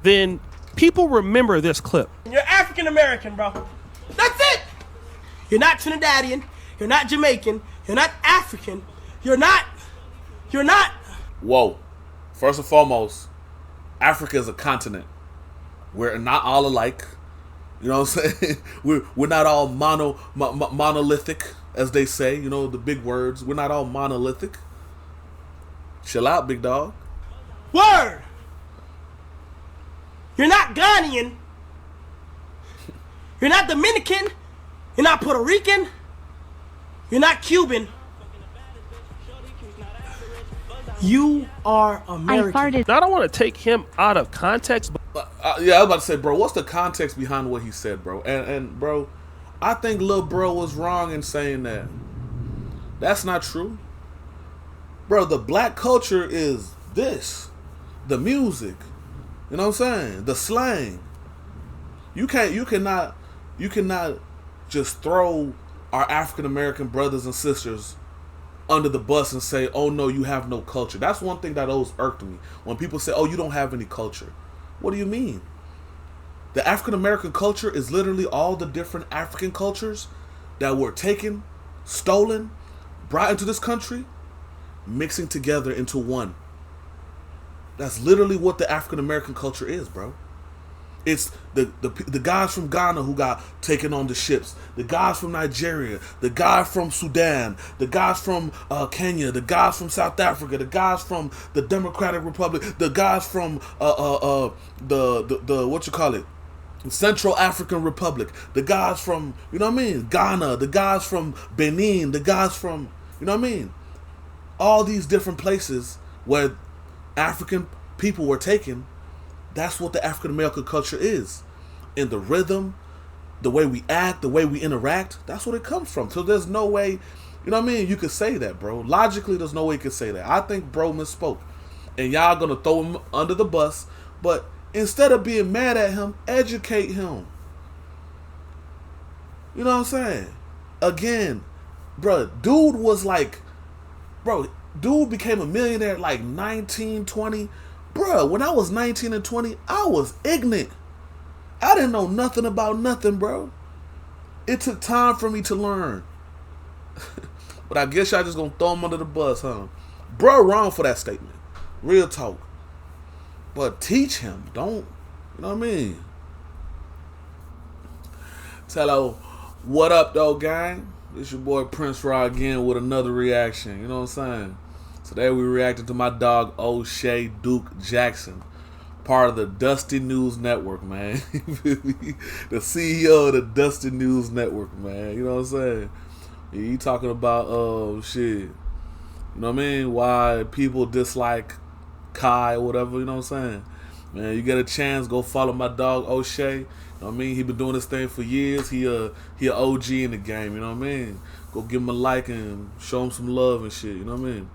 then people remember this clip. You're African American, bro. That's it. You're not Trinidadian. You're not Jamaican. You're not African. You're not. Whoa. First and foremost, Africa is a continent. We're not all alike. You know what I'm saying? We're not all monolithic, as they say. You know, the big words. We're not all monolithic. Chill out, big dog. Word. You're not Ghanaian. You're not Dominican. You're not Puerto Rican. You're not Cuban. You are American. Now, I don't want to take him out of context, but yeah, I was about to say, bro, what's the context behind what he said, bro? And bro, I think Lil Bro was wrong in saying that. That's not true. Bro, the black culture is this. The music. You know what I'm saying? The slang. You cannot just throw our African American brothers and sisters under the bus and say, oh no, you have no culture. That's one thing that always irked me. When people say, oh, you don't have any culture. What do you mean? The African American culture is literally all the different African cultures that were taken, stolen, brought into this country, mixing together into one. That's literally what the African American culture is, bro. It's the guys from Ghana who got taken on the ships, the guys from Nigeria, the guy from Sudan, the guys from Kenya, the guys from South Africa, the guys from the Democratic Republic, the guys from the what you call it, Central African Republic, the guys from, you know what I mean, Ghana, the guys from Benin, the guys from, you know what I mean, all these different places where African people were taken. That's what the African American culture is. In the rhythm, the way we act, the way we interact, that's what it comes from. So there's no way, you know what I mean, you could say that, bro. Logically, there's no way you could say that. I think bro misspoke. And y'all gonna throw him under the bus. But instead of being mad at him, educate him. You know what I'm saying? Again, bro, dude became a millionaire at like 19, 20. Bruh, when I was 19 and 20, I was ignorant. I didn't know nothing about nothing, bro. It took time for me to learn. But I guess y'all just gonna throw him under the bus, huh? Bro, wrong for that statement. Real talk. But teach him. Don't, you know what I mean? Hello, what up, though, gang? It's your boy Prince Raw again with another reaction. You know what I'm saying? Today we reacted to my dog O'Shea Duke Jackson, part of the Dusty News Network, man. The CEO of the Dusty News Network, man. You know what I'm saying? He talking about shit. You know what I mean? Why people dislike Kai or whatever. You know what I'm saying? Man, you get a chance, go follow my dog O'Shea. You know what I mean? He been doing this thing for years. He a OG in the game. You know what I mean? Go give him a like and show him some love and shit. You know what I mean?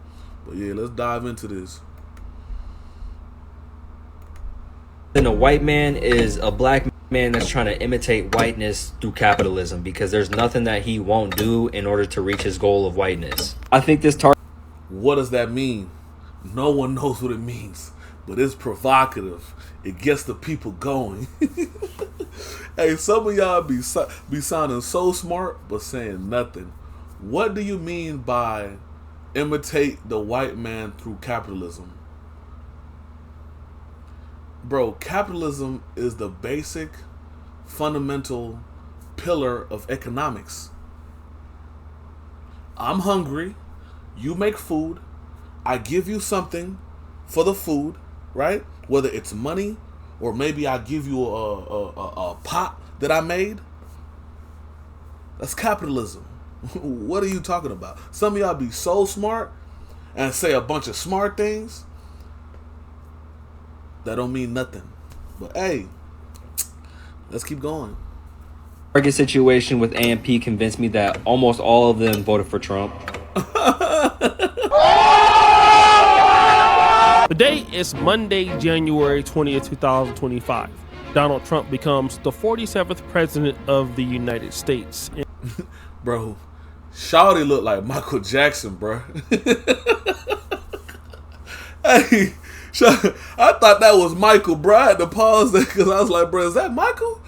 But yeah, let's dive into this. And a white man is a black man that's trying to imitate whiteness through capitalism, because there's nothing that he won't do in order to reach his goal of whiteness. I think this What does that mean? No one knows what it means, but it's provocative. It gets the people going. Hey, some of y'all be sounding so smart, but saying nothing. What do you mean by imitate the white man through capitalism? Bro, capitalism is the basic, fundamental pillar of economics. I'm hungry. You make food. I give you something for the food, right? Whether it's money or maybe I give you a pot that I made. That's capitalism. What are you talking about? Some of y'all be so smart and say a bunch of smart things that don't mean nothing. But hey, let's keep going. Target situation with AMP convinced me that almost all of them voted for Trump. Today is Monday, January 20th, 2025. Donald Trump becomes the 47th president of the United States. Bro, Shawty look like Michael Jackson, bro. Hey, I thought that was Michael, bro. I had to pause there because I was like, bro, is that Michael?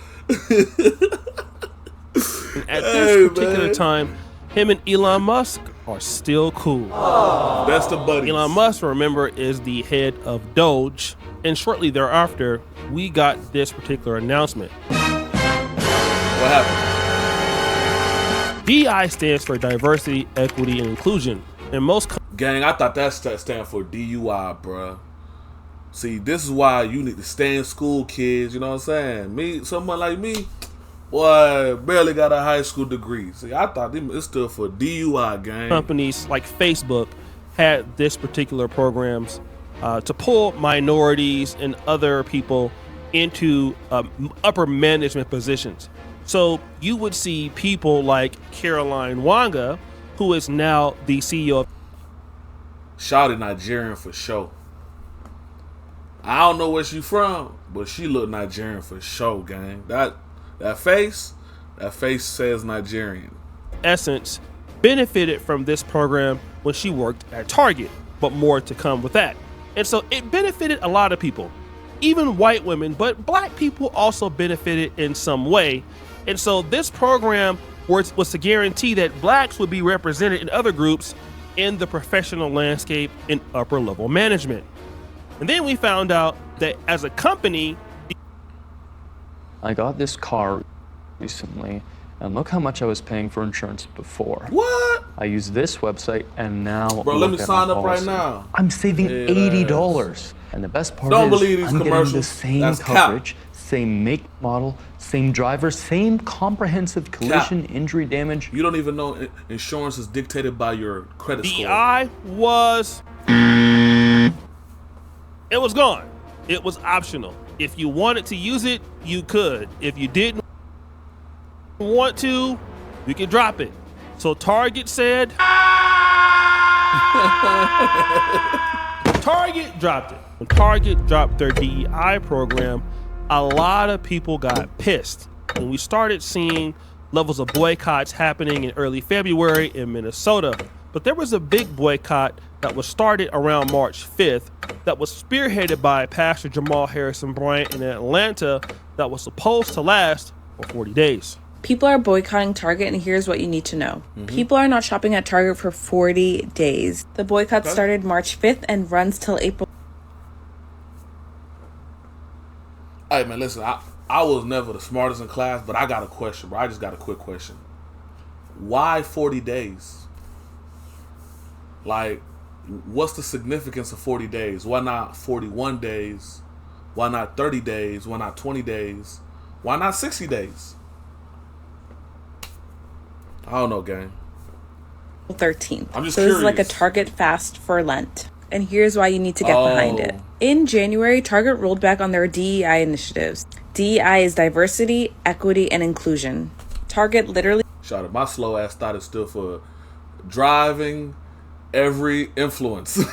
At this particular time, him and Elon Musk are still cool. That's the buddies. Elon Musk, remember, is the head of Doge, and shortly thereafter, we got this particular announcement. What happened? DEI stands for diversity, equity, and inclusion. And most Gang, I thought that stand for DUI, bruh. See, this is why you need to stay in school, kids. You know what I'm saying? Someone like me, boy, barely got a high school degree. See, I thought it stood for DUI, gang. companies like Facebook had this particular programs to pull minorities and other people into upper management positions. So you would see people like Caroline Wanga, who is now the CEO of Shouted Nigerian for sure. I don't know where she from, but she look Nigerian for sure, gang. That face says Nigerian. Essence benefited from this program when she worked at Target, but more to come with that. And so it benefited a lot of people, even white women, but black people also benefited in some way. And so this program was to guarantee that blacks would be represented in other groups in the professional landscape in upper level management. And then we found out that as a company, I got this car recently, and look how much I was paying for insurance before. What? I use this website, and now Bro, look let me at sign my up right policy. now. I'm saving Yeah, $80. And the best part Don't is believe these I'm getting the commercials. same That's cap. coverage, same make, model, same driver, same comprehensive collision, injury, damage. You don't even know insurance is dictated by your credit score. DEI was it was gone. It was optional. If you wanted to use it, you could. If you didn't want to, you could drop it. So Target said Target dropped it. When Target dropped their DEI program, a lot of people got pissed. And we started seeing levels of boycotts happening in early February in Minnesota. But there was a big boycott that was started around March 5th that was spearheaded by Pastor Jamal Harrison Bryant in Atlanta that was supposed to last for 40 days. People are boycotting Target, and here's what you need to know. People are not shopping at Target for 40 days. The boycott started March 5th and runs till April. Hey, man, listen, I was never the smartest in class, but I got a question, bro. I just got a quick question. Why 40 days? Like, what's the significance of 40 days? Why not 41 days? Why not 30 days? Why not 20 days? Why not 60 days? I don't know, gang. 13th. I'm just so this is like a curious. Target fast for Lent. And here's why you need to get behind it. Oh. In January, Target rolled back on their DEI initiatives. DEI is diversity, equity, and inclusion. Target literally Shout out, my slow ass thought it stood for driving every influence. I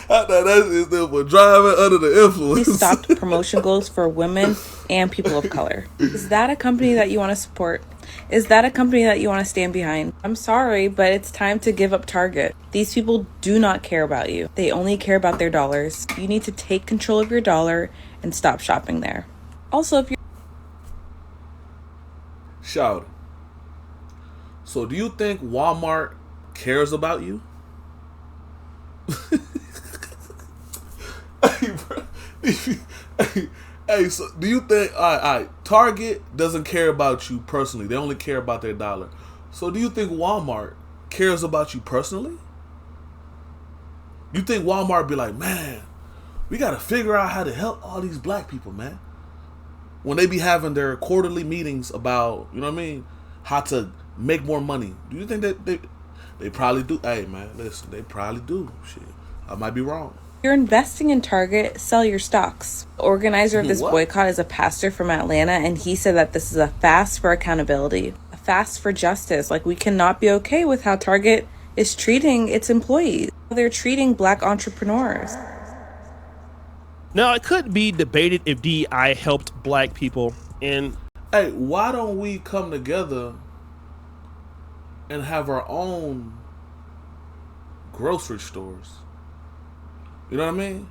thought that stood for driving under the influence. stopped promotion goals for women and people of color. Is that a company that you want to support? Is that a company that you want to stand behind? I'm sorry, but it's time to give up Target. These people do not care about you. They only care about their dollars. You need to take control of your dollar and stop shopping there. Also, if you're Shout. So do you think Walmart cares about you? Hey, bro. Hey, so do you think all right, Target doesn't care about you personally. They only care about their dollar. So do you think Walmart cares about you personally? You think Walmart be like, man, we got to figure out how to help all these black people, man? When they be having their quarterly meetings about, you know what I mean, how to make more money. Do you think that they probably do? Hey, man, listen, they probably do. Shit, I might be wrong. You're investing in Target, sell your stocks. The organizer of this What? boycott is a pastor from Atlanta, and he said that this is a fast for accountability, a fast for justice. Like, we cannot be okay with how Target is treating its employees. They're treating black entrepreneurs. Now, it could be debated if DEI helped black people in Hey, why don't we come together and have our own grocery stores? You know what I mean?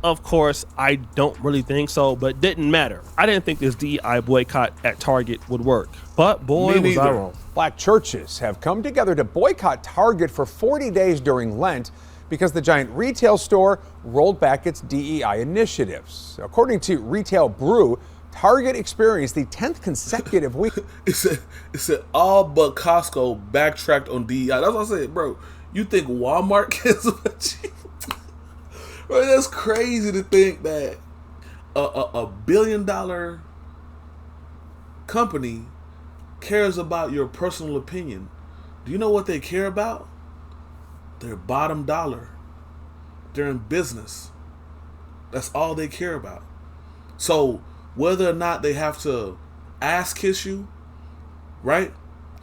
Of course, I don't really think so, but didn't matter. I didn't think this DEI boycott at Target would work. But boy, was I wrong. Black churches have come together to boycott Target for 40 days during Lent because the giant retail store rolled back its DEI initiatives. According to Retail Brew, Target experienced the 10th consecutive week. It said all but Costco backtracked on DEI. That's what I said, bro. You think Walmart cares about you? Bro, that's crazy to think that a $1 billion company cares about your personal opinion. Do you know what they care about? Their bottom dollar. They're in business. That's all they care about. So whether or not they have to ass kiss you, right,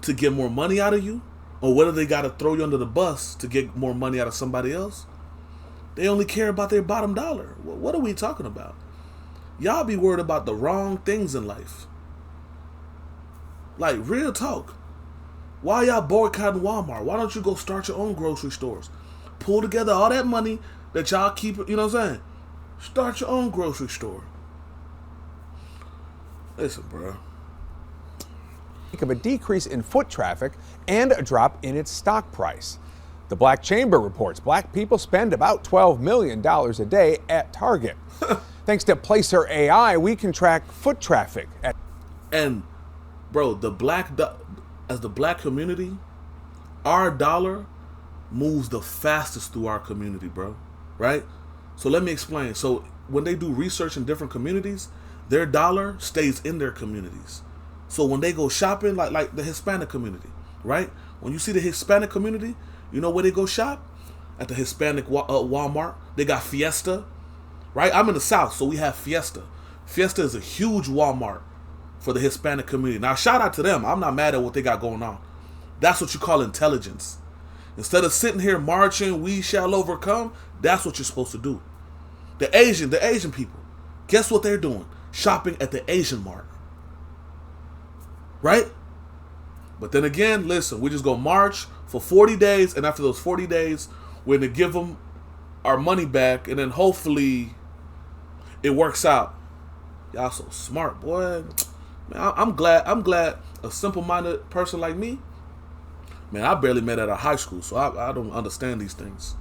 to get more money out of you, or whether they got to throw you under the bus to get more money out of somebody else, they only care about their bottom dollar. What are we talking about? Y'all be worried about the wrong things in life. Like, real talk. Why y'all boycotting Walmart? Why don't you go start your own grocery stores? Pull together all that money that y'all keep, you know what I'm saying? Start your own grocery store. Listen, bro. Of a decrease in foot traffic and a drop in its stock price. The Black Chamber reports black people spend about $12 million a day at Target. Thanks to Placer AI, we can track foot traffic. And, bro, as the black community, our dollar moves the fastest through our community, bro. Right? So let me explain. So when they do research in different communities, their dollar stays in their communities. So when they go shopping, like the Hispanic community, right? When you see the Hispanic community, you know where they go shop? At the Hispanic Walmart. They got Fiesta, right? I'm in the South, so we have Fiesta. Fiesta is a huge Walmart for the Hispanic community. Now, shout out to them. I'm not mad at what they got going on. That's what you call intelligence. Instead of sitting here marching, we shall overcome, that's what you're supposed to do. The Asian people, guess what they're doing? Shopping at the Asian Mart. Right? But then again, listen, we just go march for 40 days, and after those 40 days, we're going to give them our money back, and then hopefully it works out. Y'all so smart, boy. Man, I'm glad a simple-minded person like me, man, I barely met at a high school, so I don't understand these things.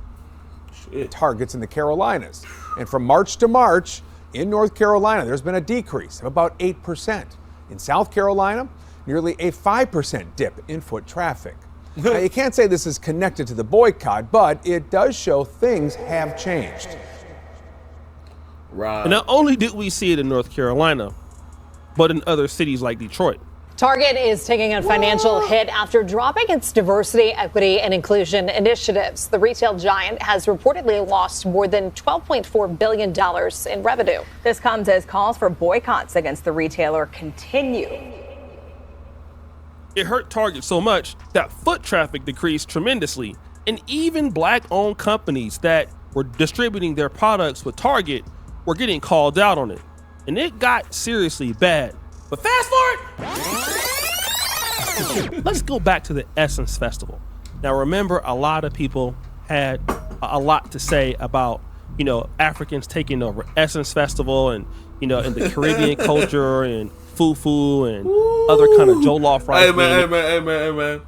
Shit. Targets in the Carolinas. And from March to March, in North Carolina, there's been a decrease of about 8%. In South Carolina, nearly a 5% dip in foot traffic. Now, you can't say this is connected to the boycott, but it does show things have changed. Right. And not only did we see it in North Carolina, but in other cities like Detroit. Target is taking a financial hit after dropping its diversity, equity, and inclusion initiatives. The retail giant has reportedly lost more than $12.4 billion in revenue. This comes as calls for boycotts against the retailer continue. It hurt Target so much that foot traffic decreased tremendously, and even black-owned companies that were distributing their products with Target were getting called out on it. And it got seriously bad. But fast forward! Let's go back to the Essence Festival. Now remember, a lot of people had a lot to say about, Africans taking over Essence Festival and, in the Caribbean culture and fufu and other kind of jollof rice. Hey man.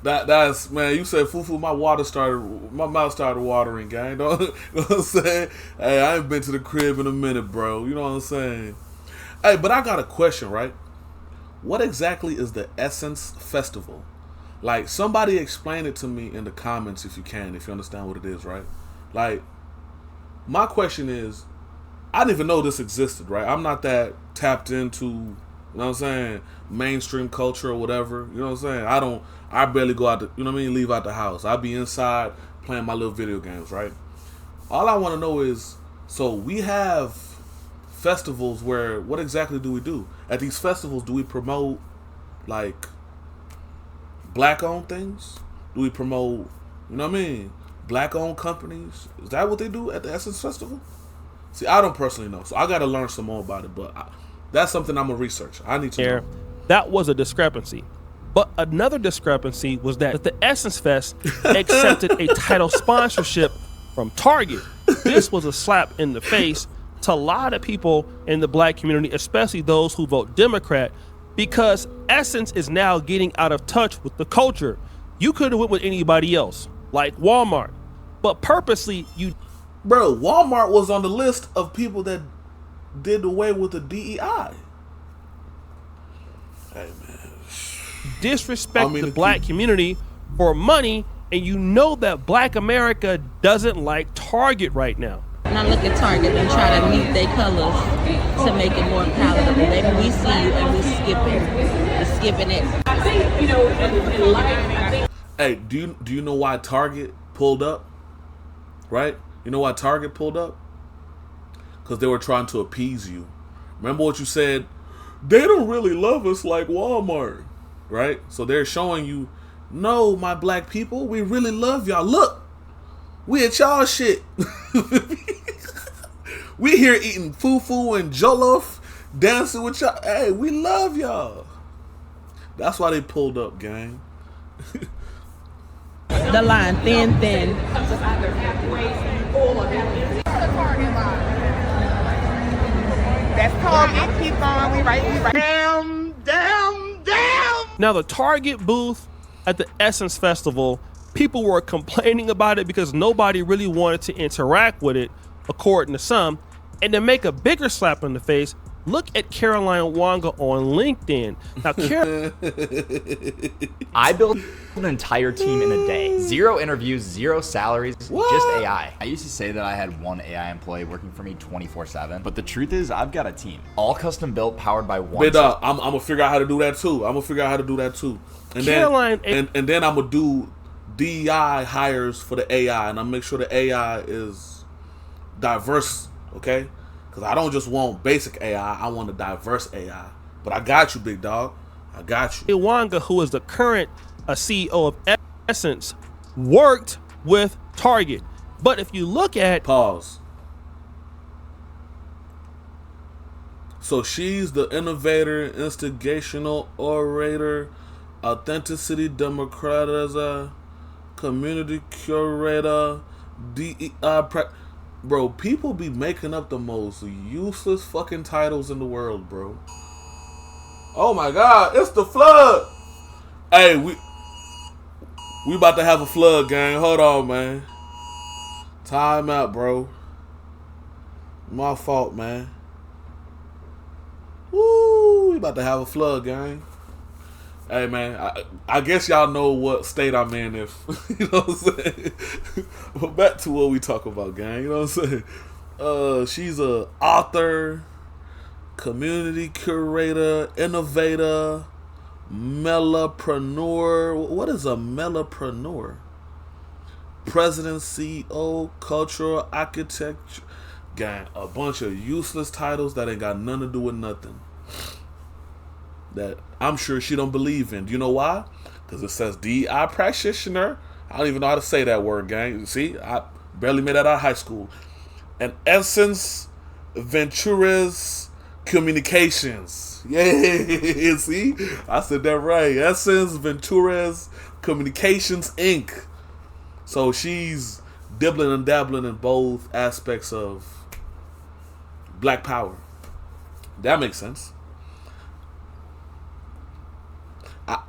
That's man. You said fufu, my mouth started watering, gang. You know what I'm saying? Hey, I ain't been to the crib in a minute, bro. You know what I'm saying? Hey, but I got a question, right? What exactly is the Essence Festival? Like, somebody explain it to me in the comments if you understand what it is, right? Like, my question is, I didn't even know this existed, right? I'm not that tapped into, mainstream culture or whatever. You know what I'm saying? I barely go out, leave out the house. I be inside playing my little video games, right? All I want to know is, so we have festivals where, what exactly do we do? At these festivals, do we promote, like, black-owned things? Do we promote, black-owned companies? Is that what they do at the Essence Festival? See, I don't personally know, so I got to learn some more about it, but that's something I'm going to research. I need to know. That was a discrepancy. But another discrepancy was that the Essence Fest accepted a title sponsorship from Target. This was a slap in the face to a lot of people in the black community, especially those who vote Democrat, because Essence is now getting out of touch with the culture. You could have went with anybody else, like Walmart, but purposely you... Bro, Walmart was on the list of people that did away with the DEI. Hey, man. disrespect the black community for money, and you know that black America doesn't like Target right now. And I look at Target and try to meet their colors to make it more palatable. Maybe we see you and we skipping it. I think, you know, in life, Hey, do you know why Target pulled up? Right? You know why Target pulled up? Because they were trying to appease you. Remember what you said? They don't really love us like Walmart. Right? So they're showing you, no, my black people, we really love y'all. Look, we at y'all shit. We here eating fufu and jollof, dancing with y'all. Hey, we love y'all. That's why they pulled up, gang. The line, thin. That's Target. Keep going. We right. Damn. Now, the Target booth at the Essence Festival, people were complaining about it because nobody really wanted to interact with it, according to some. And to make a bigger slap in the face, look at Caroline Wanga on LinkedIn. Now, I built an entire team in a day. 0 interviews, 0 salaries, just AI. I used to say that I had one AI employee working for me 24/7, but the truth is I've got a team. All custom built, powered by one. I'm gonna figure out how to do that too. And Caroline, then I'm gonna do DEI hires for the AI, and I'll make sure the AI is diverse, okay? Because I don't just want basic AI, I want a diverse AI. But I got you, big dog. I got you. Wanga, who is the current CEO of Essence, worked with Target. But if you look at... Pause. So she's the innovator, instigational orator, authenticity democratizer, community curator, DEI Bro, people be making up the most useless fucking titles in the world, bro. Oh my God, it's the flood. Hey, we about to have a flood, gang. Hold on, man. Time out, bro. My fault, man. Woo, we about to have a flood, gang. Hey, man, I guess y'all know what state I'm in if, you know what I'm saying? But back to what we talk about, gang, you know what I'm saying? She's a author, community curator, innovator, melapreneur. What is a melapreneur? President, CEO, cultural architect. Gang, a bunch of useless titles that ain't got nothing to do with nothing. That I'm sure she don't believe in. Do you know why? Because it says DEI practitioner. I don't even know how to say that word, gang. See, I barely made that out of high school. And Essence Ventures Communications. Yeah, see? I said that right. Essence Ventures Communications, Inc. So she's dibbling and dabbling in both aspects of black power. That makes sense.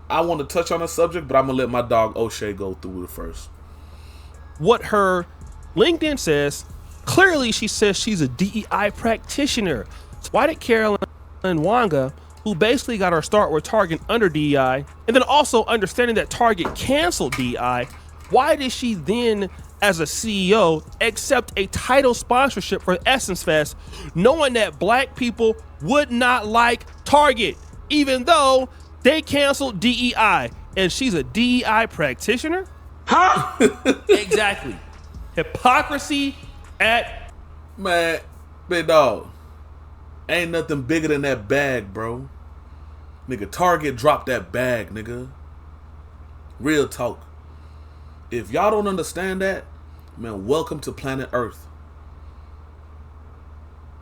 I want to touch on a subject, but I'm going to let my dog O'Shea go through it first. What her LinkedIn says, clearly she says she's a DEI practitioner. So why did Caroline Wanga, who basically got her start with Target under DEI, and then also understanding that Target canceled DEI, why did she then, as a CEO, accept a title sponsorship for Essence Fest, knowing that black people would not like Target, even though they canceled DEI, and she's a DEI practitioner? Huh? Exactly. Hypocrisy at... Man, big dog, ain't nothing bigger than that bag, bro. Nigga, Target dropped that bag, nigga. Real talk. If y'all don't understand that, man, welcome to planet Earth.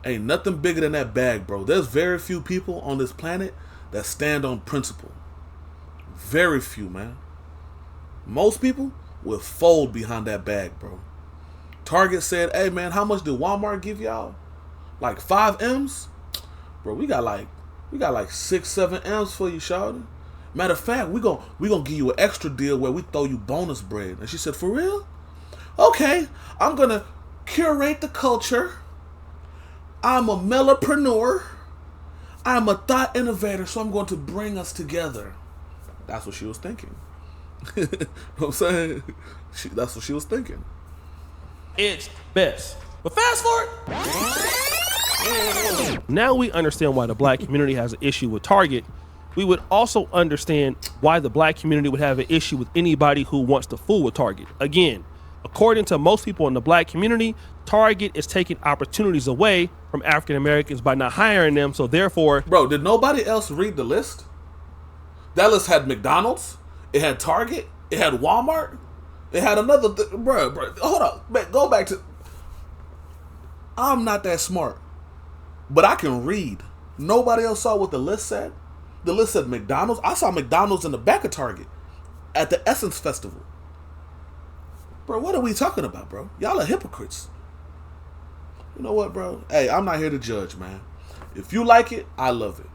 Ain't nothing bigger than that bag, bro. There's very few people on this planet that stand on principle. Very few, man. Most people will fold behind that bag, bro. Target said, hey, man, how much did Walmart give y'all? Like 5 M's? Bro, we got like 6, 7 M's for you, shawty. Matter of fact, we gonna give you an extra deal where we throw you bonus bread. And she said, for real? Okay, I'm gonna curate the culture. I'm a mellopreneur. I'm a thought innovator, so I'm going to bring us together. That's what she was thinking. You know what I'm saying? That's what she was thinking. It's best. But fast forward. Now we understand why the black community has an issue with Target. We would also understand why the black community would have an issue with anybody who wants to fool with Target. Again, according to most people in the black community, Target is taking opportunities away from African Americans by not hiring them. So therefore, bro, did nobody else read the list? That list had McDonald's, it had Target, it had Walmart, it had another. Bro, hold up, go back to. I'm not that smart, but I can read. Nobody else saw what the list said. The list said McDonald's. I saw McDonald's in the back of Target at the Essence Festival. Bro, what are we talking about, bro? Y'all are hypocrites. You know what, bro? Hey, I'm not here to judge, man. If you like it, I love it.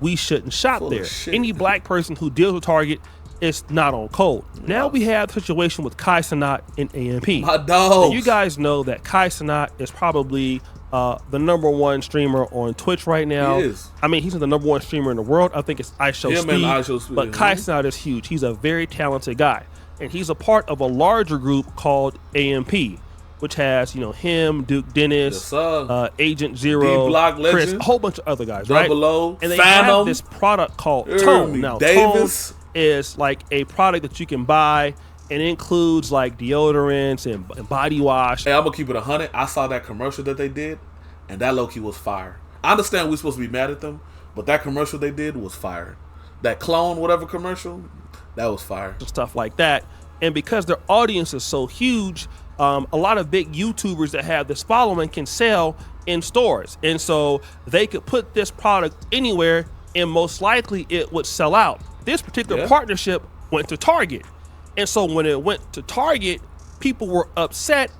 We shouldn't shop there. Any black person who deals with Target is not on code. Now we have the situation with Kai Cenat and AMP. My dog. And you guys know that Kai Cenat is probably the #1 streamer on Twitch right now. He is. I mean, he's the #1 streamer in the world. I think it's Him and iShowSpeed. But Kai Cenat is huge. He's a very talented guy. And he's a part of a larger group called AMP, which has, him, Duke Dennis, Agent Zero, D-Block Chris, Legend, a whole bunch of other guys, right? Double O, and they Fanum, have this product called Tone. Now, Davis. Tone is like a product that you can buy, and it includes like deodorants and body wash. Hey, I'm gonna keep it 100. I saw that commercial that they did, and that low-key was fire. I understand we're supposed to be mad at them, but that commercial they did was fire. That clone, whatever commercial, that was fire. Stuff like that. And because their audience is so huge, a lot of big YouTubers that have this following can sell in stores. And so they could put this product anywhere, and most likely it would sell out. This particular partnership went to Target. And so when it went to Target, people were upset.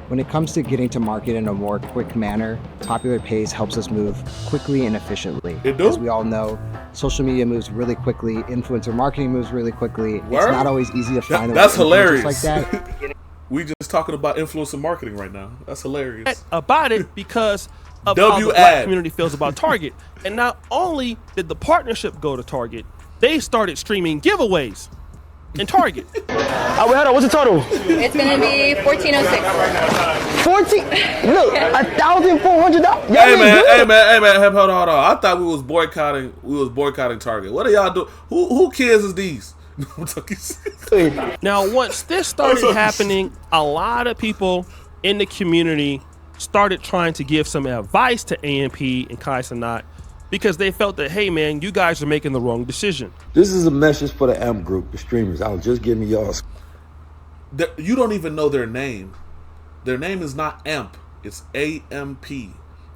When it comes to getting to market in a more quick manner, Popular Pace helps us move quickly and efficiently. As we all know, social media moves really quickly, influencer marketing moves really quickly. It's not always easy to find That's hilarious. like that. We just talking about influencer marketing right now. That's hilarious. About it because of how the black community feels about Target. And not only did the partnership go to Target, they started streaming giveaways in Target. What's the total? It's gonna be $1,406. 14. Look, $1,400. Hey man, hold on. I thought we was boycotting Target. What are y'all doing? Who kids is these? Now, once this started happening, a lot of people in the community started trying to give some advice to AMP and Kai Cenat, because they felt that, hey man, you guys are making the wrong decision. This is a message for the AMP group, the streamers. I was just giving y'all. You don't even know their name. Their name is not AMP. It's AMP.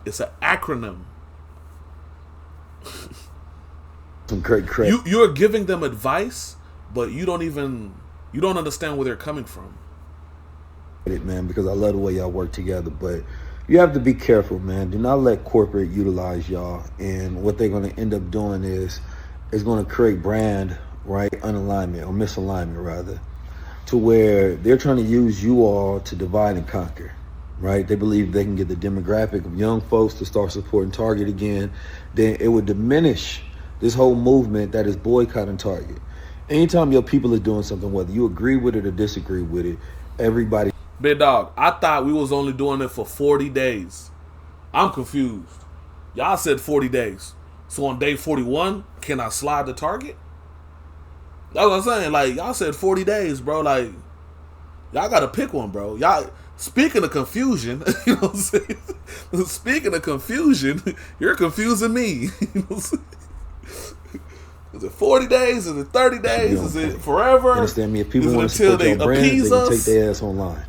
It's an acronym. Some great credit. You're giving them advice, but you don't understand where they're coming from. Man, because I love the way y'all work together, but you have to be careful, man. Do not let corporate utilize y'all. And what they're going to end up doing is going to create brand, right, unalignment or misalignment, rather, to where they're trying to use you all to divide and conquer, right? They believe they can get the demographic of young folks to start supporting Target again. Then it would diminish this whole movement that is boycotting Target. Anytime your people are doing something, whether you agree with it or disagree with it, everybody. Big dog, I thought we was only doing it for 40 days. I'm confused. Y'all said 40 days. So on day 41, can I slide to Target? That's what I'm saying. Like, y'all said 40 days, bro. Like, y'all got to pick one, bro. Y'all, speaking of confusion, you know what I'm saying? Speaking of confusion, you're confusing me. You know what I'm saying? Is it 40 days? Is it 30 days? Is it forever? You understand me? If people want to support your brand, they can take their ass online.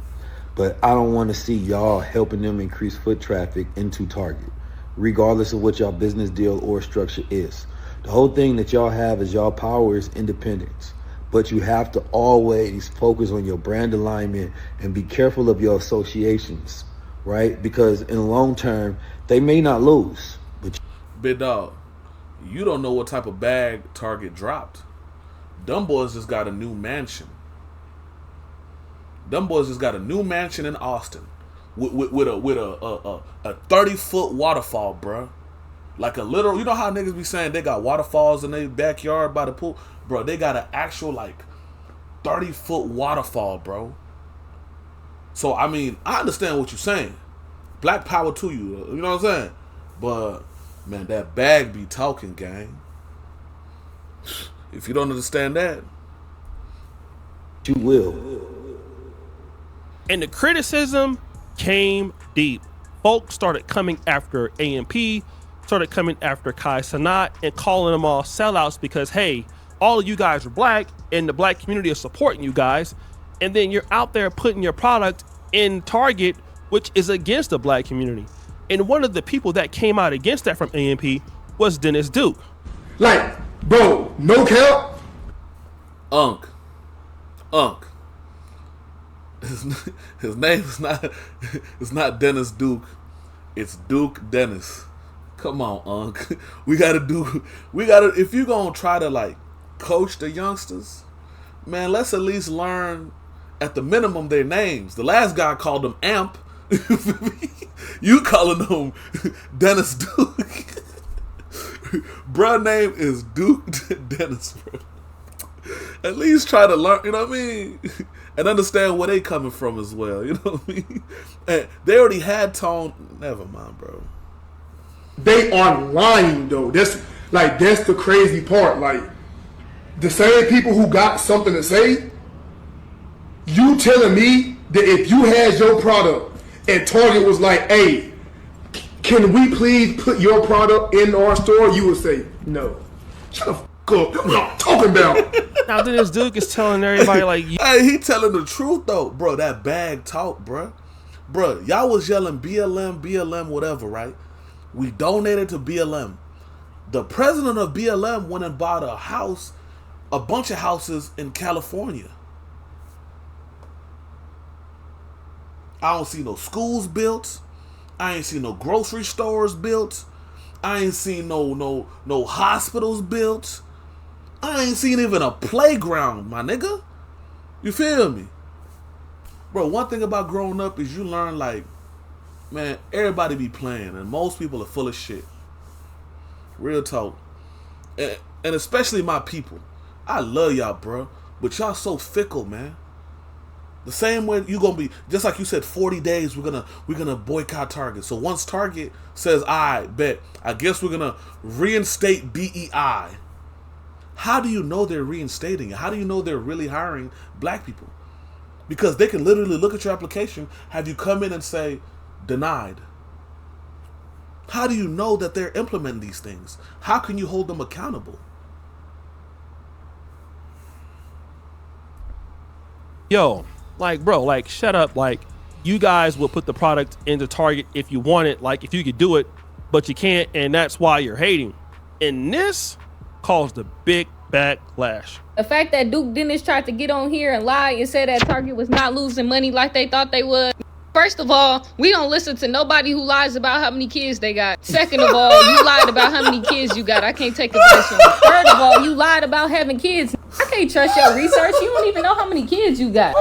But I don't want to see y'all helping them increase foot traffic into Target, regardless of what y'all business deal or structure is. The whole thing that y'all have is y'all power is independence. But you have to always focus on your brand alignment and be careful of your associations, right? Because in the long term, they may not lose. But Big dog, you don't know what type of bag Target dropped. Them boys just got a new mansion. Them boys just got a new mansion in Austin with a 30-foot waterfall, bruh. Like a literal, you know how niggas be saying they got waterfalls in their backyard by the pool? Bro, they got an actual like 30-foot waterfall, bro. So, I mean, I understand what you're saying. Black power to you, you know what I'm saying? But, man, that bag be talking, gang. If you don't understand that, you will. And the criticism came deep. Folks started coming after AMP, started coming after Kai Cenat and calling them all sellouts because, hey, all of you guys are black and the black community is supporting you guys. And then you're out there putting your product in Target, which is against the black community. And one of the people that came out against that from AMP was Dennis Duke. Like, bro, no cap. Unc. His name is not, it's not Dennis Duke. It's Duke Dennis. Come on, Unc. We gotta, if you're gonna try to like coach the youngsters, man, let's at least learn at the minimum their names. The last guy called them Amp. You calling him Dennis Duke. Bruh name is Duke Dennis, bro. At least try to learn, you know what I mean? And understand where they coming from as well, you know what I mean? And they already had tone. Never mind, bro. They are lying though. That's the crazy part. Like, the same people who got something to say, you telling me that if you had your product and Target was like, hey, can we please put your product in our store? You would say, no. Shut the fuck up. That's what I'm talking about. Now Dennis Duke is telling everybody like, hey, he telling the truth though, bro. That bag talk, bro. Bro, y'all was yelling BLM, whatever, right? We donated to BLM. The president of BLM went and bought a bunch of houses in California. I don't see no schools built. I ain't seen no grocery stores built. I ain't seen no hospitals built. I ain't seen even a playground, my nigga. You feel me? Bro, one thing about growing up is you learn like, man, everybody be playing and most people are full of shit. Real talk. And especially my people. I love y'all, bro. But y'all so fickle, man. The same way you gonna be, just like you said, 40 days we're gonna boycott Target. So once Target says, I bet, I guess we're gonna reinstate BEI. How do you know they're reinstating it? How do you know they're really hiring black people? Because they can literally look at your application, have you come in and say, denied. How do you know that they're implementing these things? How can you hold them accountable? yo, like, bro, like, shut up. Like, you guys will put the product into Target if you want it, like, if you could do it, but you can't, and that's why you're hating. And this caused a big backlash. The fact that Duke Dennis tried to get on here and lie and say that Target was not losing money like they thought they would. First of all, we don't listen to nobody who lies about how many kids they got. Second of all, you lied about how many kids you got. I can't take advice from you. Third of all, you lied about having kids. I can't trust your research. You don't even know how many kids you got.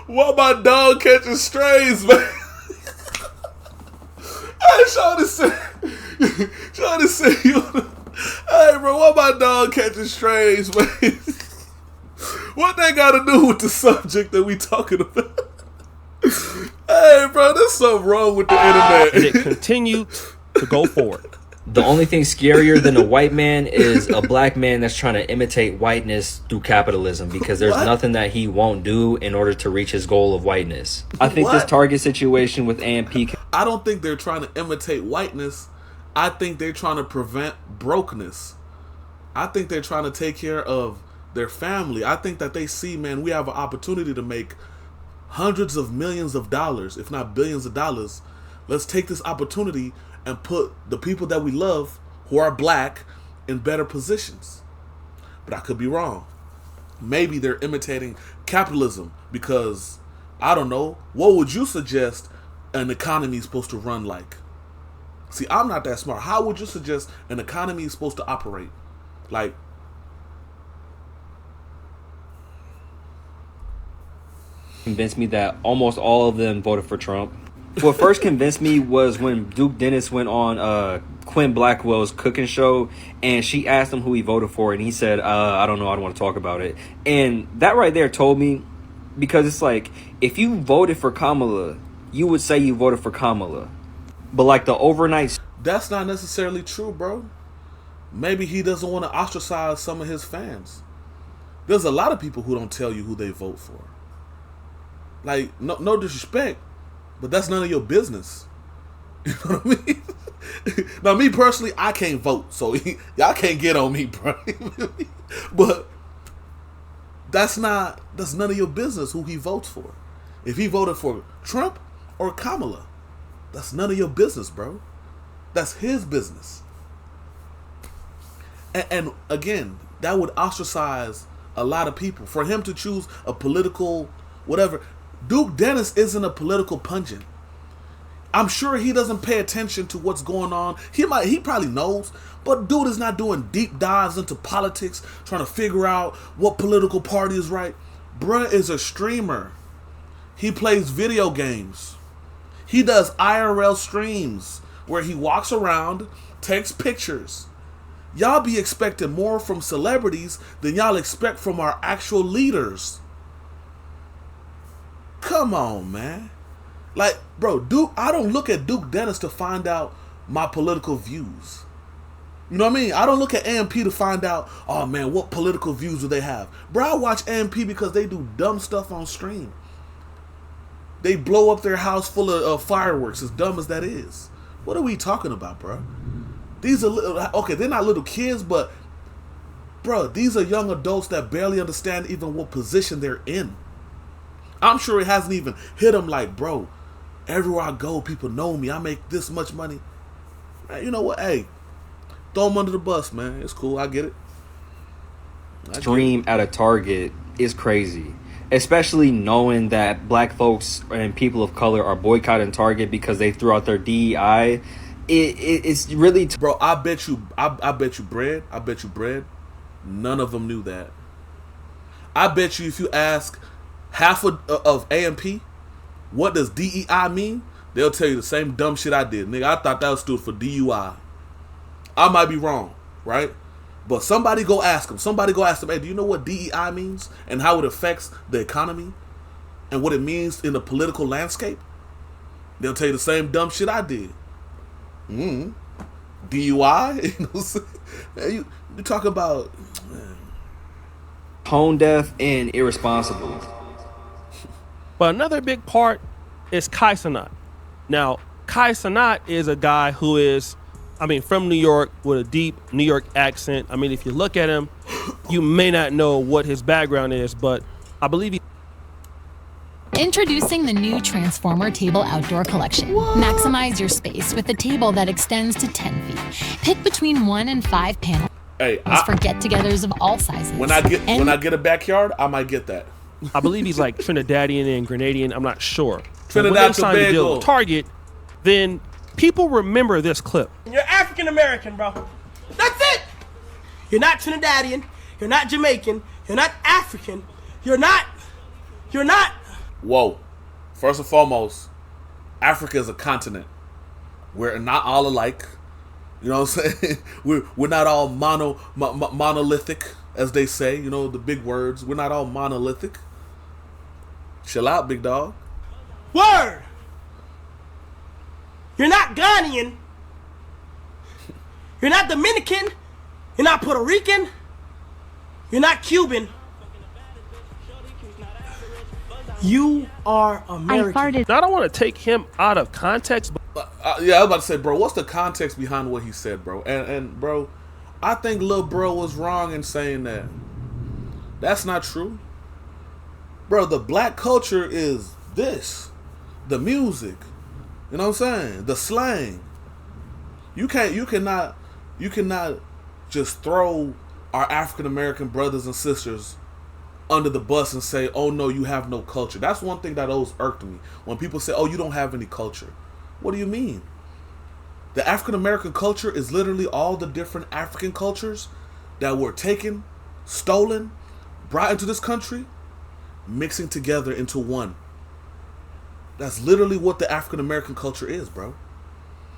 What my dog catching strays, man? I trying to say you. Hey, bro, what my dog catching strays, man? What they got to do with the subject that we talking about? Hey, bro, there's something wrong with the internet. And it continued to go forward. The only thing scarier than a white man is a black man that's trying to imitate whiteness through capitalism, because there's nothing that he won't do in order to reach his goal of whiteness. I think this Target situation with AMP... I don't think they're trying to imitate whiteness. I think they're trying to prevent brokenness. I think they're trying to take care of their family. I think that they see, man, we have an opportunity to make hundreds of millions of dollars, if not billions of dollars. Let's take this opportunity and put the people that we love who are black in better positions. But I could be wrong. Maybe they're imitating capitalism because, I don't know, what would you suggest an economy is supposed to run like? See, I'm not that smart. How would you suggest an economy is supposed to operate? Like, convinced me that almost all of them voted for Trump. What first convinced me was when Duke Dennis went on Quinn Blackwell's cooking show, and she asked him who he voted for, and he said, I don't know, I don't want to talk about it. And that right there told me, because it's like, if you voted for Kamala, you would say you voted for Kamala. But like the overnight... That's not necessarily true, bro. Maybe he doesn't want to ostracize some of his fans. There's a lot of people who don't tell you who they vote for. Like, no disrespect, but that's none of your business. You know what I mean? Now, me personally, I can't vote, so y'all can't get on me, bro. But that's none of your business who he votes for. If he voted for Trump or Kamala, that's none of your business, bro. That's his business. And again, that would ostracize a lot of people. For him to choose a political whatever. Duke Dennis isn't a political pundit. I'm sure he doesn't pay attention to what's going on. He probably knows, but dude is not doing deep dives into politics, trying to figure out what political party is right. Bruh is a streamer. He plays video games. He does IRL streams where he walks around, takes pictures. Y'all be expecting more from celebrities than y'all expect from our actual leaders. Come on, man. Like, bro, I don't look at Duke Dennis to find out my political views. You know what I mean? I don't look at AMP to find out, oh man, what political views do they have? Bro, I watch AMP because they do dumb stuff on stream. They blow up their house full of fireworks, as dumb as that is. What are we talking about, bro? These are okay, they're not little kids, but bro, these are young adults that barely understand even what position they're in. I'm sure it hasn't even hit them like, bro, everywhere I go, people know me. I make this much money. Man, you know what? Hey, throw them under the bus, man. It's cool. I get it. Stream at a Target is crazy. Especially knowing that black folks and people of color are boycotting Target because they threw out their DEI. It's really... Bro, I bet you bread. None of them knew that. I bet you if you ask half of AMP, what does DEI mean? They'll tell you the same dumb shit I did. Nigga, I thought that stood for DUI. I might be wrong, right? But somebody go ask them. Hey, do you know what DEI means? And how it affects the economy? And what it means in the political landscape? They'll tell you the same dumb shit I did. DUI? You talk about... tone deaf and irresponsible. But another big part is Kai Cenat. Now, Kai Cenat is a guy who is, from New York with a deep New York accent. If you look at him, you may not know what his background is, but I believe he... Introducing the new Transformer Table Outdoor Collection. Maximize your space with a table that extends to 10 feet. Pick between 1 and 5 panels for get-togethers of all sizes. When I get a backyard, I might get that. I believe he's like Trinidadian and Grenadian. I'm not sure. Trinidad when they signed a deal Tobago. with Target, then people remember this clip. You're African American, bro. That's it. You're not Trinidadian. You're not Jamaican. You're not African. You're not. Whoa. First and foremost, Africa is a continent. We're not all alike. You know what I'm saying? We're not all monolithic, as they say. You know, the big words. We're not all monolithic. Chill out, big dog. Word. You're not Ghanaian. You're not Dominican. You're not Puerto Rican. You're not Cuban. You are American. Now, I don't want to take him out of context, but yeah, I was about to say, bro, what's the context behind what he said, bro? And bro, I think Lil Bro was wrong in saying that. That's not true. Bro, the black culture is this. The music. You know what I'm saying? The slang. You cannot just throw our African American brothers and sisters under the bus and say, oh no, you have no culture. That's one thing that always irked me. When people say, oh, you don't have any culture. What do you mean? The African American culture is literally all the different African cultures that were taken, stolen, brought into this country, mixing together into one. That's literally what the African American culture is, bro.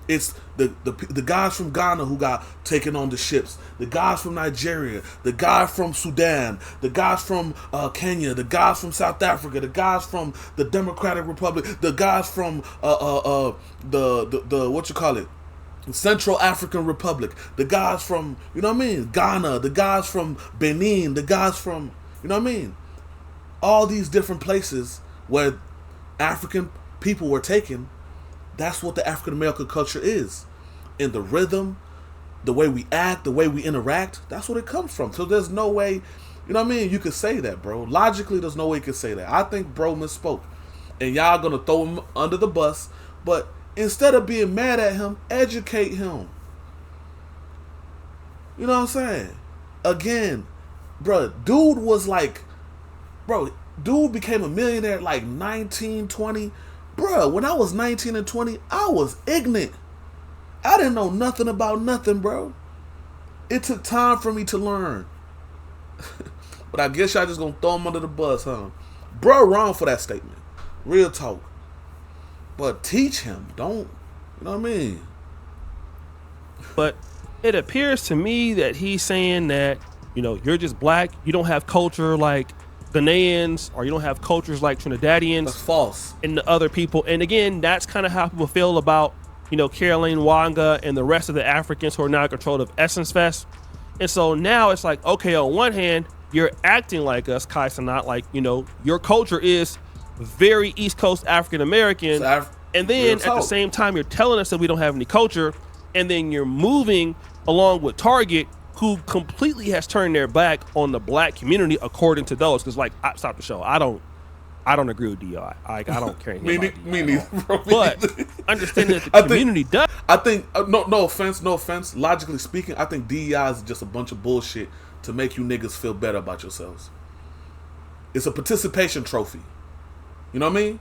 It's the guys from Ghana who got taken on the ships, the guys from Nigeria, the guy from Sudan, the guys from Kenya, the guys from South Africa, the guys from the Democratic Republic, the guys from the what you call it, Central African Republic, the guys from, you know what I mean, Ghana, the guys from Benin, the guys from, you know what I mean, all these different places where African people were taken. That's what the African American culture is. In the rhythm, the way we act, the way we interact, that's what it comes from. So there's no way, you know what I mean, you could say that, bro. Logically, there's no way you could say that. I think bro misspoke. And y'all gonna throw him under the bus. But instead of being mad at him, educate him. You know what I'm saying? Again, bro, dude became a millionaire at like 19, 20. Bruh, when I was 19 and 20, I was ignorant. I didn't know nothing about nothing, bro. It took time for me to learn. But I guess y'all just gonna throw him under the bus, huh? Bro, wrong for that statement. Real talk. But teach him. Don't, you know what I mean? But it appears to me that he's saying that, you know, you're just black. You don't have culture like Ghanaians, or you don't have cultures like Trinidadians. That's false. And the other people. And again, that's kind of how people feel about, you know, Caroline Wanga and the rest of the Africans who are now in control of Essence Fest. And so now it's like, okay, on one hand, you're acting like us, Kai Sanat, like, you know, your culture is very East Coast African American. And then at the same time, you're telling us that we don't have any culture. And then you're moving along with Target, who completely has turned their back on the black community, according to those. Because, like, stop the show. I don't agree with DI. I don't care. me neither, bro. But understanding that the community does. I think no offense. Logically speaking, I think DEI is just a bunch of bullshit to make you niggas feel better about yourselves. It's a participation trophy. You know what I mean?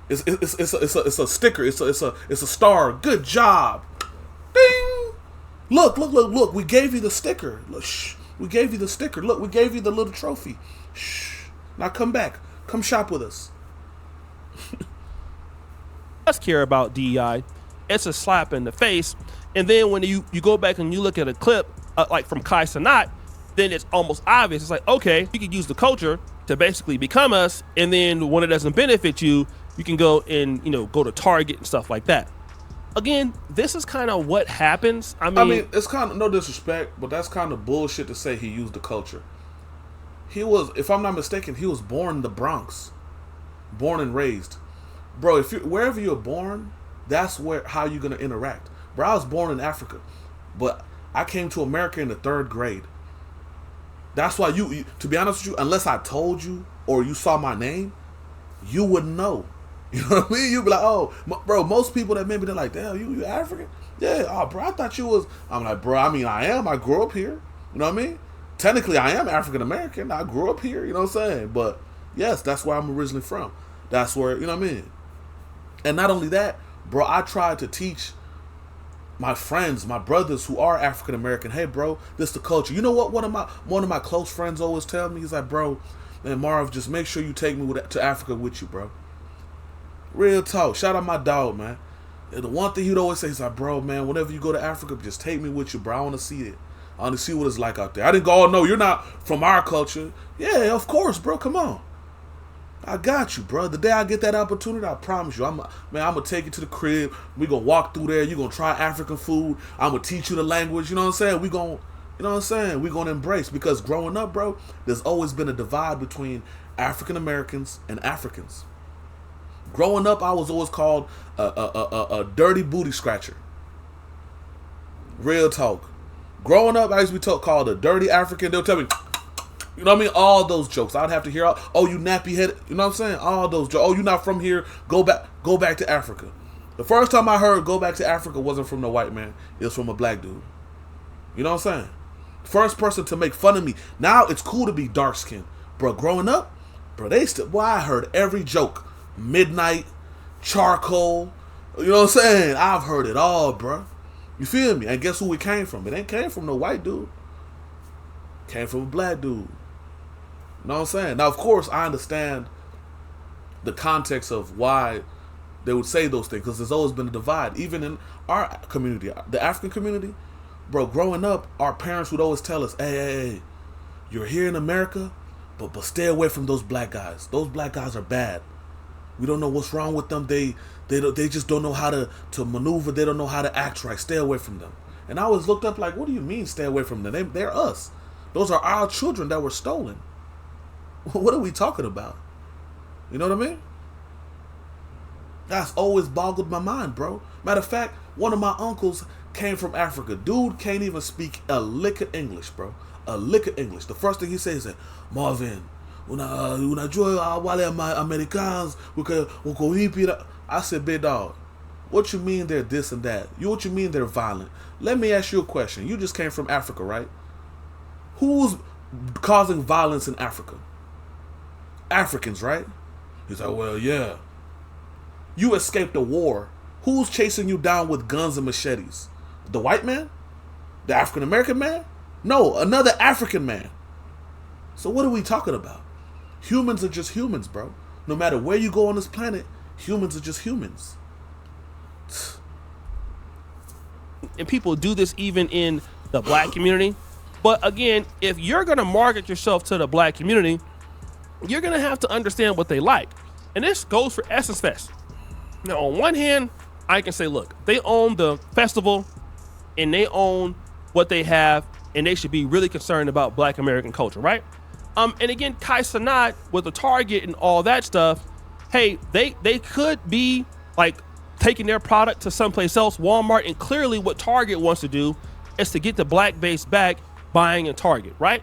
It's a sticker. It's a star. Good job. Ding. Look. We gave you the sticker. Look, shh. We gave you the sticker. Look, we gave you the little trophy. Shh. Now come back. Come shop with us. Does care about DEI. It's a slap in the face. And then when you go back and you look at a clip like from Kai Sanat, then it's almost obvious. It's like, okay, you could use the culture to basically become us, and then when it doesn't benefit you, you can go and, you know, go to Target and stuff like that. Again, this is kind of what happens. I mean, it's kind of, no disrespect, but that's kind of bullshit to say he used the culture. He was, if I'm not mistaken, he was born in the Bronx, born and raised, bro. Wherever you're born, that's how you're gonna interact. Bro, I was born in Africa, but I came to America in the 3rd grade. That's why you, to be honest with you, unless I told you or you saw my name, you wouldn't know. You know what I mean? You'd be like, oh, bro, most people that maybe they're like, damn, you African? Yeah, oh, bro, I thought you was. I'm like, bro, I mean, I am. I grew up here. You know what I mean? Technically, I am African American. I grew up here. You know what I'm saying? But yes, that's where I'm originally from. That's where, you know what I mean? And not only that, bro, I tried to teach my friends, my brothers who are African American, hey, bro, this the culture. You know what? One of my close friends always tell me, he's like, bro, man, Marv, just make sure you take me to Africa with you, bro. Real talk. Shout out my dog, man. And the one thing he'd always say is like, bro, man, whenever you go to Africa, just take me with you, bro. I want to see it. I want to see what it's like out there. I didn't go, oh, no, you're not from our culture. Yeah, of course, bro. Come on. I got you, bro. The day I get that opportunity, I promise you, I'm going to take you to the crib. We're going to walk through there. You're going to try African food. I'm going to teach you the language. You know what I'm saying? We're going to embrace. Because growing up, bro, there's always been a divide between African Americans and Africans. Growing up, I was always called a dirty booty scratcher. Real talk. Growing up, I used to be called a dirty African. They'll tell me, you know what I mean? All those jokes. I'd have to hear, oh, you nappy headed. You know what I'm saying? All those jokes. Oh, you're not from here. Go back to Africa. The first time I heard "Go Back to Africa" wasn't from the white man. It was from a black dude. You know what I'm saying? First person to make fun of me. Now it's cool to be dark skinned, bro. Growing up, bro, I heard every joke. Midnight, charcoal. You know what I'm saying? I've heard it all, bro. You feel me? And guess who it came from? It ain't came from no white dude. It came from a black dude. You know what I'm saying? Now, of course, I understand the context of why they would say those things, because there's always been a divide. Even in our community, the African community, bro, growing up, our parents would always tell us, hey, you're here in America, but stay away from those black guys. Those black guys are bad. We don't know what's wrong with them. They just don't know how to maneuver. They don't know how to act right. Stay away from them. And I always looked up like, what do you mean stay away from them? They're us. Those are our children that were stolen. What are we talking about? You know what I mean? That's always boggled my mind, bro. Matter of fact, one of my uncles came from Africa. Dude can't even speak a lick of English, bro. A lick of English. The first thing he says is, Marvin, unajua wale Americans wako hipi. I said, big dog, what you mean they're this and that? What you mean they're violent? Let me ask you a question. You just came from Africa, right? Who's causing violence in Africa? Africans, right? He's like, well, yeah. You escaped a war. Who's chasing you down with guns and machetes? The white man? The African American man? No, another African man. So what are we talking about? Humans are just humans, bro. No matter where you go on this planet, humans are just humans. And people do this even in the black community. But again, if you're going to market yourself to the black community, you're going to have to understand what they like. And this goes for Essence Fest. Now, on one hand, I can say, look, they own the festival and they own what they have, and they should be really concerned about black American culture, right? And again, Kai Cenat with the Target and all that stuff, hey, they could be like taking their product to someplace else, Walmart, and clearly what Target wants to do is to get the black base back buying in Target, right?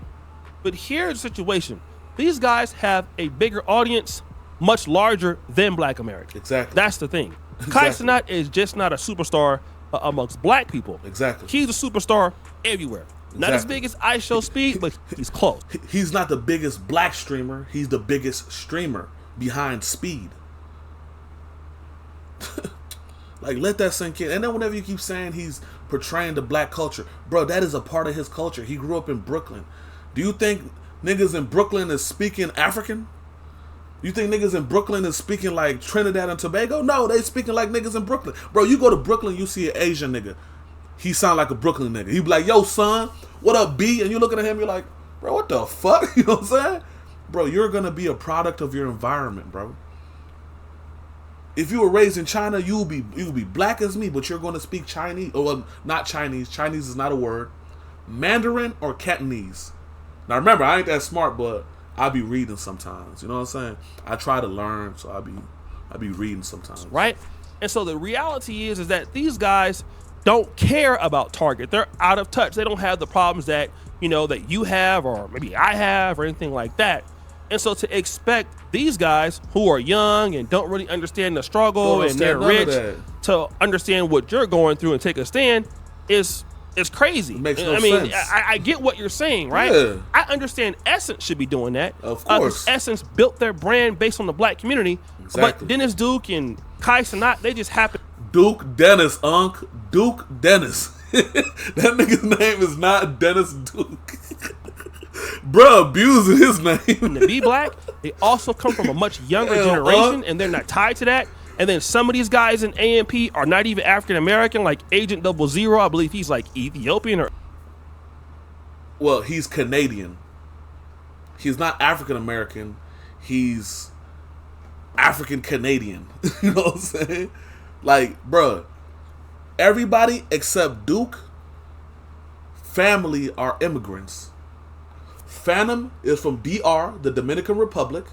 But here's the situation. These guys have a bigger audience, much larger than black America. Exactly. That's the thing. Kai Cenat is just not a superstar amongst black people. Exactly. He's a superstar everywhere. Not as big as I Show Speed, but he's close. He's not the biggest black streamer. He's the biggest streamer behind Speed. Like, let that sink in. And then whenever you keep saying he's portraying the black culture, bro, that is a part of his culture. He grew up in Brooklyn. Do you think niggas in Brooklyn is speaking African? You think niggas in Brooklyn is speaking like Trinidad and Tobago? No, they speaking like niggas in Brooklyn. Bro, you go to Brooklyn, you see an Asian nigga. He sound like a Brooklyn nigga. He be like, yo, son, what up, B? And you looking at him, you're like, bro, what the fuck? You know what I'm saying? Bro, you're going to be a product of your environment, bro. If you were raised in China, you'll be black as me, but you're going to speak Chinese. Or not Chinese. Chinese is not a word. Mandarin or Cantonese. Now, remember, I ain't that smart, but I be reading sometimes. You know what I'm saying? I try to learn, so I be reading sometimes. Right? And so the reality is that these guys don't care about Target. They're out of touch. They don't have the problems that, you know, that you have or maybe I have or anything like that. And so to expect these guys who are young and don't really understand the struggle and they're rich to understand what you're going through and take a stand is crazy. Makes no sense. I get what you're saying, right? Yeah. I understand Essence should be doing that. Of course. Essence built their brand based on the black community. Exactly. But Dennis Duke and Kai Cenat, they just happen. Duke Dennis, Duke Dennis. That nigga's name is not Dennis Duke. Bruh, abusing his name. And to be black, they also come from a much younger generation, and they're not tied to that. And then some of these guys in AMP are not even African American, like Agent 00. I believe he's like Ethiopian or. Well, he's Canadian. He's not African American. He's African Canadian. You know what I'm saying? Like, bruh, everybody except Duke family are immigrants. Fanum is from DR, the Dominican Republic.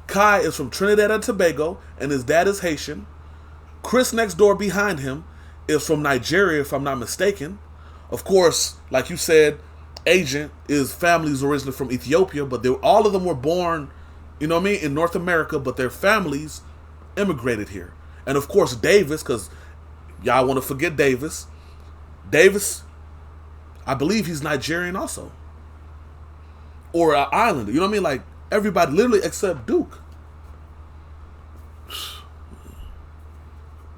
Kai is from Trinidad and Tobago, and his dad is Haitian. chrisnextdoor behind him is from Nigeria, if I'm not mistaken. Of course, like you said, Agent is families originally from Ethiopia, but all of them were born, you know what I mean, in North America, but their families immigrated here. And of course, Davis, because y'all want to forget Davis. Davis, I believe he's Nigerian also. Or an islander. You know what I mean? Like, everybody literally except Duke.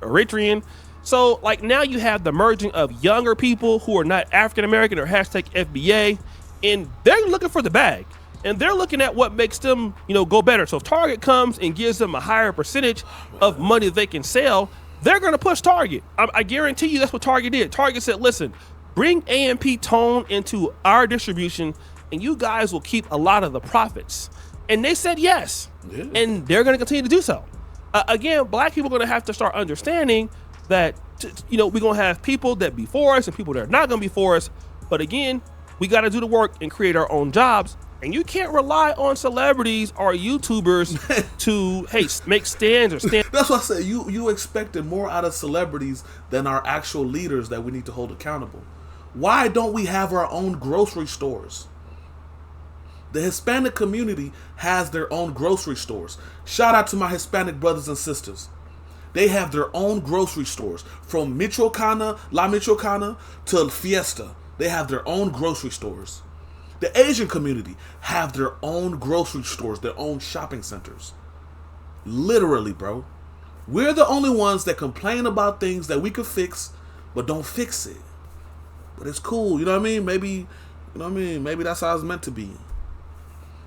Eritrean. So, like, now you have the merging of younger people who are not African American or hashtag FBA, and they're looking for the bag. And they're looking at what makes them, go better. So if Target comes and gives them a higher percentage of money they can sell, they're going to push Target. I guarantee you that's what Target did. Target said, listen, bring AMP tone into our distribution, and you guys will keep a lot of the profits. And they said yes. Yeah. And they're going to continue to do so. Again, black people are going to have to start understanding that, we're going to have people that be for us and people that are not going to be for us. But again, we got to do the work and create our own jobs. And you can't rely on celebrities or YouTubers to, make stands or stand. That's what I said. You expected more out of celebrities than our actual leaders that we need to hold accountable. Why don't we have our own grocery stores? The Hispanic community has their own grocery stores. Shout out to my Hispanic brothers and sisters. They have their own grocery stores. From La Michoacana to Fiesta. They have their own grocery stores. The Asian community have their own grocery stores, their own shopping centers. Literally, bro. We're the only ones that complain about things that we could fix, but don't fix it. But it's cool, you know what I mean? Maybe that's how it's meant to be.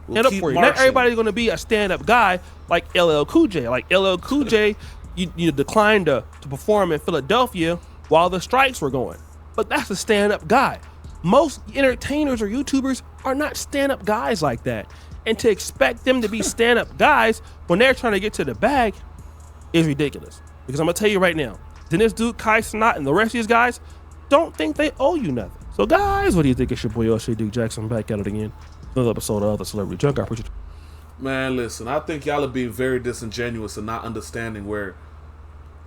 We'll keep marching. Not everybody's going to be a stand-up guy like LL Cool J. Like LL Cool J, you declined to perform in Philadelphia while the strikes were going. But that's a stand-up guy. Most entertainers or YouTubers are not stand-up guys like that. And to expect them to be stand-up guys when they're trying to get to the bag is ridiculous. Because I'm going to tell you right now, Dennis Duke, Kai Cenat, and the rest of these guys don't think they owe you nothing. So guys, what do you think? It's your boy O'Shea Duke Jackson back at it again. Another episode of the Celebrity Junk. I appreciate you. Man, listen, I think y'all are being very disingenuous and not understanding where,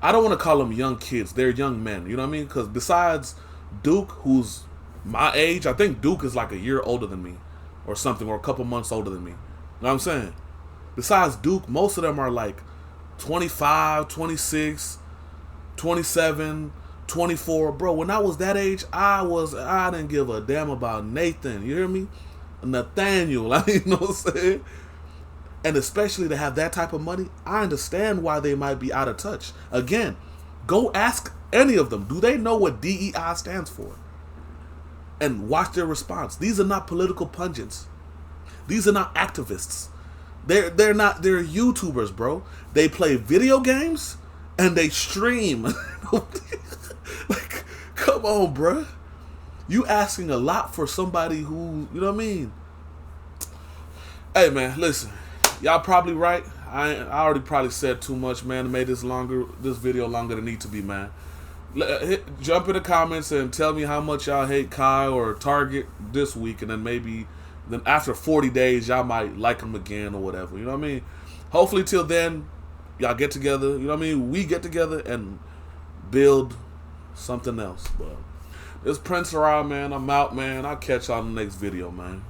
I don't want to call them young kids. They're young men. You know what I mean? Because besides Duke, who's my age, I think Duke is like a year older than me or something, or a couple months older than me. You know what I'm saying? Besides Duke, most of them are like 25, 26, 27, 24. Bro, when I was that age, I didn't give a damn about Nathan. You hear me? Nathaniel. You know what I'm saying? And especially to have that type of money, I understand why they might be out of touch. Again, go ask any of them. Do they know what DEI stands for? And watch their response. These are not political pundits. These are not activists. They're YouTubers, bro. They play video games and they stream. Like, come on, bro. You asking a lot for somebody who, you know what I mean? Hey, man, listen. Y'all probably right. I already probably said too much, man. I made this video longer than it need to be, man. Jump in the comments and tell me how much y'all hate Kai or Target this week, and then after 40 days y'all might like them again or whatever. You know what I mean? Hopefully till then y'all get together. You know what I mean? We get together and build something else. But this Prince Around, man. I'm out, man. I'll catch y'all in the next video, man.